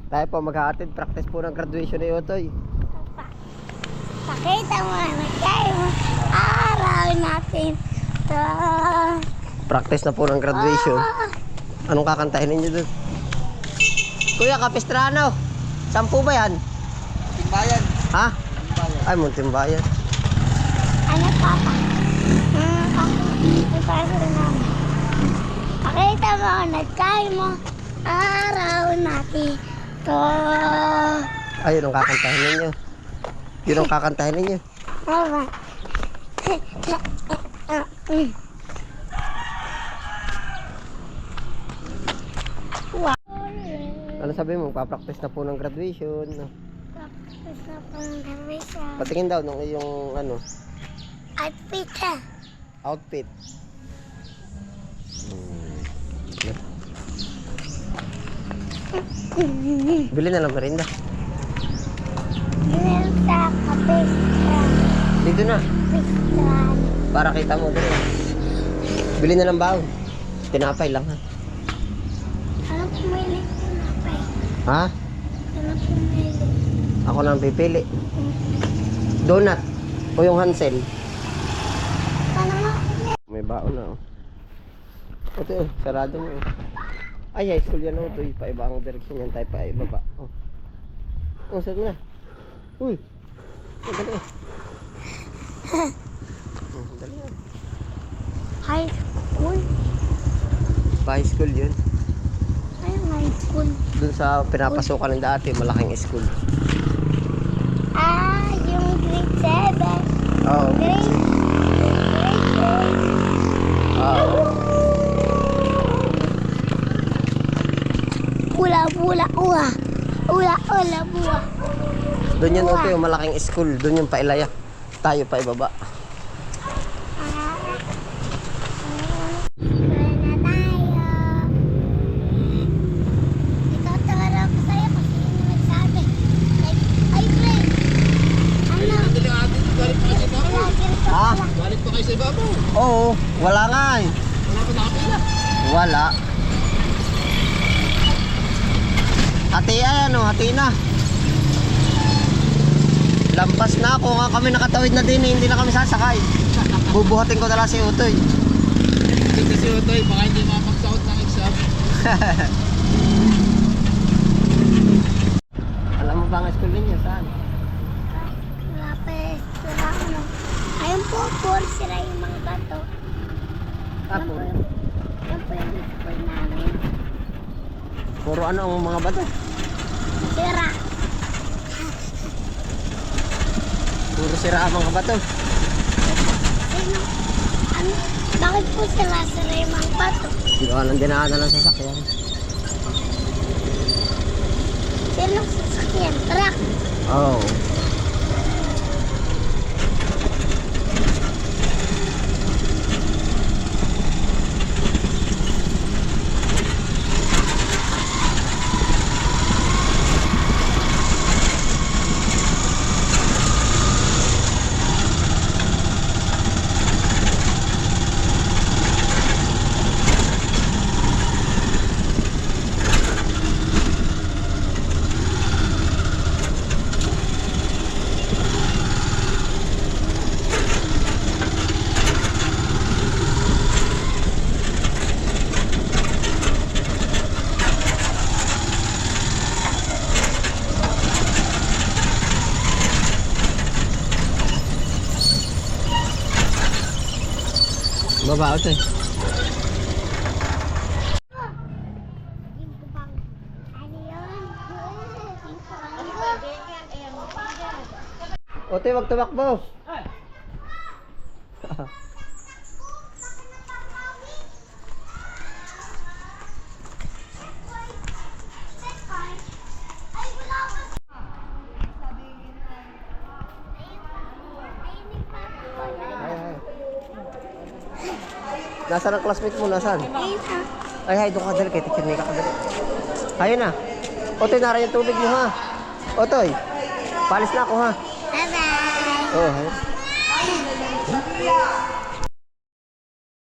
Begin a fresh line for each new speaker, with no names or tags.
Tayo po maghahatid, practice po ng graduation ni Otoy.
Pakita mo na tayo araw natin to.
Practice na po ng graduation. Anong kakantahin ninyo doon? Kuya Capistrano, saan po ba yan?
Timbayan.
Ha? Ay, Muntimbayan.
Ano papa? Pakita mo na tayo mo araw natin to.
Ay, yun ang kakantahin ninyo. Yun ang kakantahin ninyo. Ano sabi mo? Papractice na po ng graduation.
Practice na po ng graduation.
Patingin daw nung iyong ano,
Outfit.
outfit. Bili na lang merinda.
Meron sa kapistan.
Dito na.
Pistan.
Para kita mo doon. Bili na ng baon. Tinapay lang ha.
Ano pumili ko na pa eh?
Ha?
Ano pumili?
Ako nang pipili. Donut. O yung Hansel.
Ano mo?
May baon na oh. Ito oh, sarado mo oh. Ay, high school yan oh. Ito paiba ang direksyon yan tayo paibaba. Oh. Oh, saan na? Uy. Oh, dali oh. Oh, dali oh.
High school?
Pa-high school yun.
Ay, high school.
Doon sa pinapasukan ng dati, malaking school.
Ah, yung grade 7.
Oo.
Grade 8.
Oo.
Ula, ua. Ula, buwa.
Doon yun ito yung malaking school. Doon yung pailaya. Tayo pa ibaba.
Wala na tayo. Ituturo ko sa'yo kasi yun yung nagsabi. Like, ay, friend. Ano?
Dali atin, galit pa kasi ba?
Lagyan ko
Ha?
pala.
Galit pa kayo sa ibabaw.
Oo. Wala nga eh.
Wala pa nakapila.
Wala. Hati ay ano, hati na. Lampas na ako nga kami nakatawid na din eh. Hindi na kami sasakay. Bubuhatin ko na lang si Utoy.
Kasi kasi Otoy, baka hindi makapagsaot ng exam.
Alam mo ba ang school ninyo? Saan?
Wala pa eh. Wala ano. Ayun po, puro sira yung mga bato. Yan po
Puro.
yung school namin.
Puro ano ang mga bato?
Sira.
Puro sira ang mga bato.
Sino? Ano? Bakit po sila sira yung mga bato?
Hindi ko nang dinaanan ng sasakyan.
Sino sasakyan? Truck.
Oo. Oh. Baba ito eh.
Ano yun?
Ote, wag tumakbo. Nasaan ang classmate mo? Nasaan?
Ayun
Ay, hay, doon ka dali. Kaya teacher Nika ka dali. Ayun na. Otoy, nara yung tubig mo ha. Otoy, palis na ako ha.
Bye-bye.
Oh, ayun.